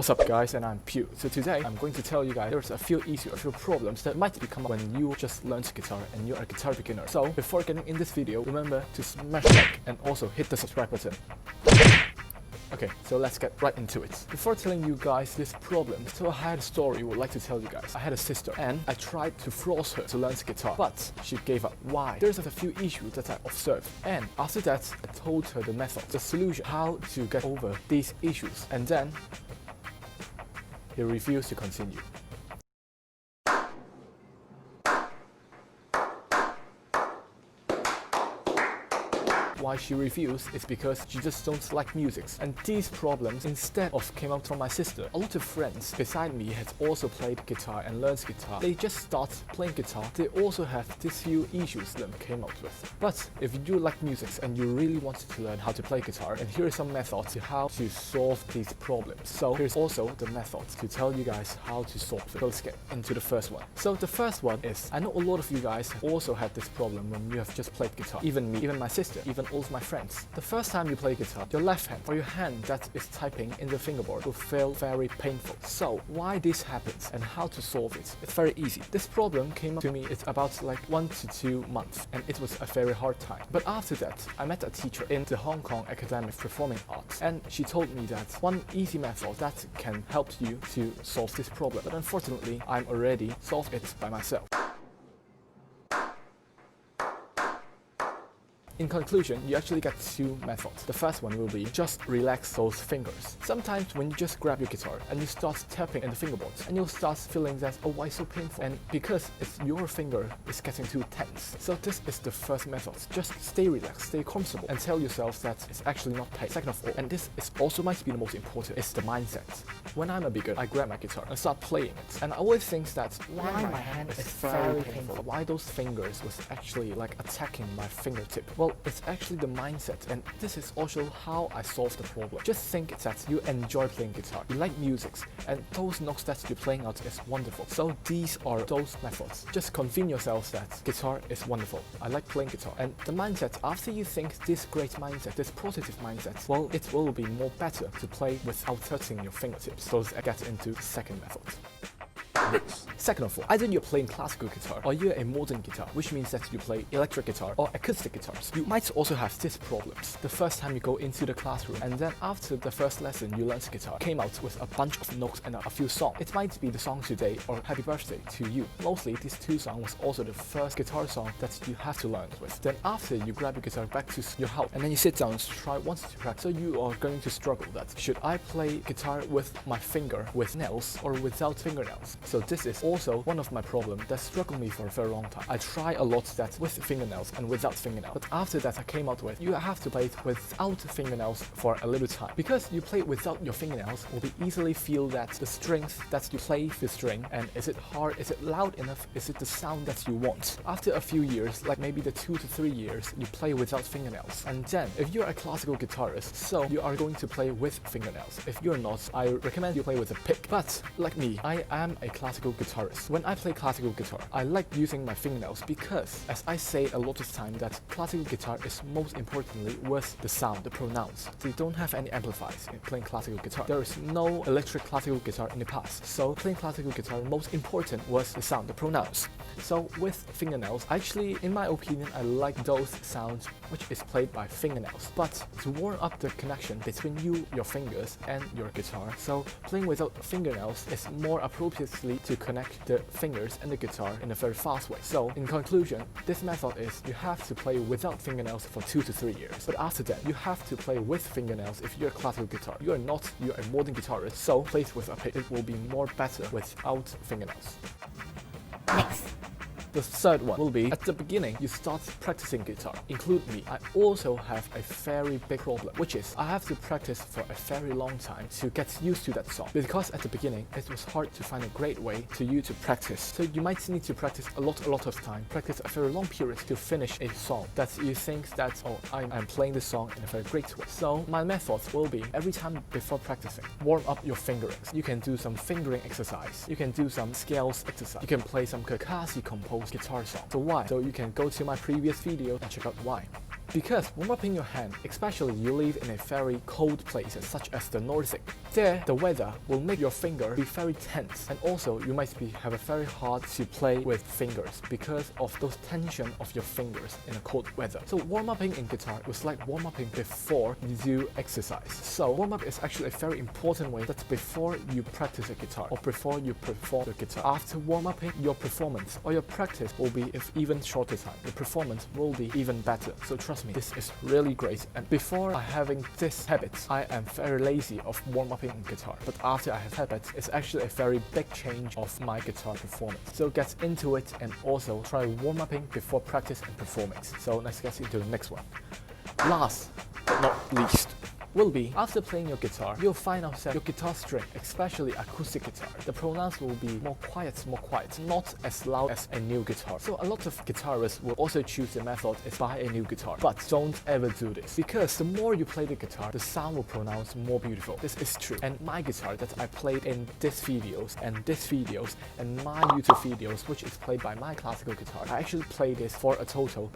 What's up guys, and I'm Pew. So today I'm going to tell you guys there's a few issues, a few problems that might become when you just learn guitar and you're a guitar beginner. So before getting in this video, remember to smash like and also hit the subscribe button. Okay, so let's get right into it. Before telling you guys this problem, so I had a story I would like to tell you guys. I had a sister and I tried to force her to learn guitar, but she gave up. Why? There's a few issues that I observed, and after that I told her the method, the solution, how to get over these issues, and then he refused to continue. Why she refused is because she just don't like music, and these problems instead of came out from my sister. A lot of friends beside me had also played guitar and learned guitar. They just start playing guitar, they also have these few issues that came out with. But if you do like music and you really want to learn how to play guitar, and here are some methods to how to solve these problems. So here's also the method to tell you guys how to solve it. So let's get into the first one. So the first one is, I know a lot of you guys have also had this problem when you have just played guitar. Even me, even my sister, even all my friends. The first time you play guitar, your left hand or your hand that is typing in the fingerboard will feel very painful. So why this happens and how to solve it? It's very easy. This problem came up to me, it's about like 1 to 2 months, and it was a very hard time. But after that, I met a teacher in the Hong Kong Academy of Performing Arts, and she told me that one easy method that can help you to solve this problem. But unfortunately, I'm already solved it by myself. In conclusion, you actually get 2 methods. The first one will be just relax those fingers. Sometimes when you just grab your guitar and you start tapping in the fingerboards, and you'll start feeling that, oh, why so painful? And because it's your finger is getting too tense. So this is the first method. Just stay relaxed, stay comfortable, and tell yourself that it's actually not pain. Second of all, and this is also might be the most important, is the mindset. When I'm a beginner, I grab my guitar and start playing it, and I always think that why my hand is very painful? Why those fingers was actually like attacking my fingertip? Well, it's actually the mindset, and this is also how I solved the problem. Just think that you enjoy playing guitar, you like music, and those notes that you're playing out is wonderful. So these are those methods. Just convince yourself that guitar is wonderful. I like playing guitar. And the mindset, after you think this great mindset, this positive mindset, well, it will be more better to play without touching your fingertips. So let's get into the second method. Second of all, either you're playing classical guitar or you're a modern guitar, which means that you play electric guitar or acoustic guitars. You might also have these problems. The first time you go into the classroom, and then after the first lesson you learned guitar, came out with a bunch of notes and a few songs. It might be the song today or happy birthday to you. Mostly these 2 songs was also the first guitar song that you have to learn with. Then after you grab your guitar back to your house, and then you sit down and try once to practice. So you are going to struggle that, should I play guitar with my finger, with nails, or without fingernails? So this is also one of my problems that struggled me for a very long time. I try a lot that with fingernails and without fingernails, but after that I came out with, you have to play it without fingernails for a little time. Because you play it without your fingernails, will be easily feel that the strength that you play the string, and is it hard, is it loud enough, is it the sound that you want? After a few years, like maybe the 2 to 3 years, you play without fingernails. And then, if you're a classical guitarist, so you are going to play with fingernails. If you're not, I recommend you play with a pick. But like me, I am a classical guitarist. When I play classical guitar, I like using my fingernails because, as I say a lot of time, that classical guitar is most importantly with the sound, the pronounce. They don't have any amplifiers in playing classical guitar. There is no electric classical guitar in the past. So playing classical guitar, most important was the sound, the pronounce. So with fingernails, actually, in my opinion, I like those sounds which is played by fingernails. But to warm up the connection between you, your fingers, and your guitar, so playing without fingernails is more appropriately to connect the fingers and the guitar in a very fast way. So in conclusion, this method is you have to play without fingernails for 2 to 3 years. But after that, you have to play with fingernails if you're a classical guitar. You are not, you're a modern guitarist, so play it with a pick. It will be more better without fingernails. Next. The third one will be, at the beginning, you start practicing guitar. Include me. I also have a very big problem, which is I have to practice for a very long time to get used to that song. Because at the beginning, it was hard to find a great way to you to practice. So you might need to practice a lot of time, practice a very long period to finish a song that you think that, oh, I'm playing the song in a very great way. So my method will be, every time before practicing, warm up your fingerings. You can do some fingering exercise. You can do some scales exercise. You can play some Kakashi composed guitar song. So why? So you can go to my previous video and check out why. Because warm-upping your hand, especially you live in a very cold places such as the Nordic, there the weather will make your finger be very tense, and also you might have a very hard to play with fingers because of those tension of your fingers in a cold weather. So warm-upping in guitar was like warm-upping before you do exercise. So warm-up is actually a very important way that before you practice a guitar or before you perform the guitar. After warm-upping, your performance or your practice will be if even shorter time. The performance will be even better. So trust me, this is really great. And before I having this habit, I am very lazy of warm-upping in guitar. But after I have habit, it's actually a very big change of my guitar performance. So get into it and also try warm-upping before practice and performing. So let's get into the next one. Last but not least will be after playing your guitar, you'll find out that your guitar string, especially acoustic guitar, the pronounce will be more quiet, not as loud as a new guitar. So a lot of guitarists will also choose the method is buy a new guitar. But don't ever do this, because the more you play the guitar, the sound will pronounce more beautiful. This is true. And my guitar that I played in this videos and my YouTube videos, which is played by my classical guitar, I actually played this for a total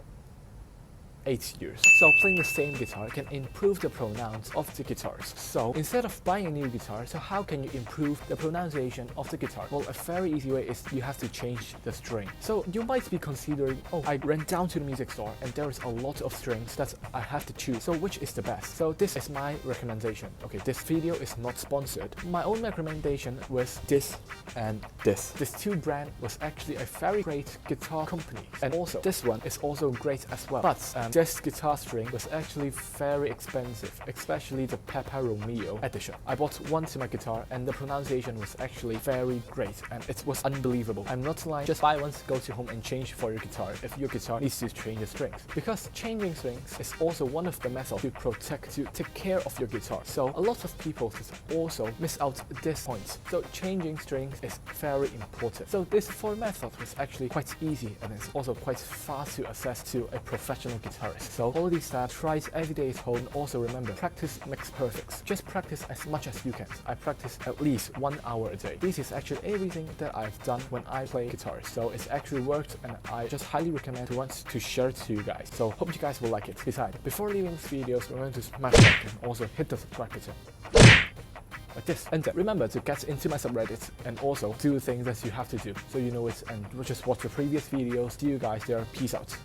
8 years. So playing the same guitar can improve the pronounce of the guitars. So instead of buying a new guitar, so how can you improve the pronunciation of the guitar? Well, a very easy way is you have to change the string. So you might be considering, oh, I ran down to the music store and there is a lot of strings that I have to choose. So which is the best? So this is my recommendation. Okay, this video is not sponsored. My own recommendation was this and this. This two brand was actually a very great guitar company. And also this one is also great as well. But this guitar string was actually very expensive, especially the Papa Romeo edition. I bought one to my guitar and the pronunciation was actually very great and it was unbelievable. I'm not lying, just buy one, go to home and change for your guitar if your guitar needs to change the strings. Because changing strings is also one of the methods to protect, to take care of your guitar. So a lot of people also miss out this point. So changing strings is very important. So this 4 method was actually quite easy and it's also quite fast to access to a professional guitarist. So all these steps, try it every day at home. Also remember, practice makes perfect. Just practice as much as you can. I practice at least 1 hour a day. This is actually everything that I've done when I play guitar. So it's actually worked and I just highly recommend to share it to you guys. So hope you guys will like it. Besides, before leaving this video, remember to smash like and also hit the subscribe button. Like this. And remember to get into my subreddit and also do things that you have to do so you know it, and just watch the previous videos. See you guys there. Peace out.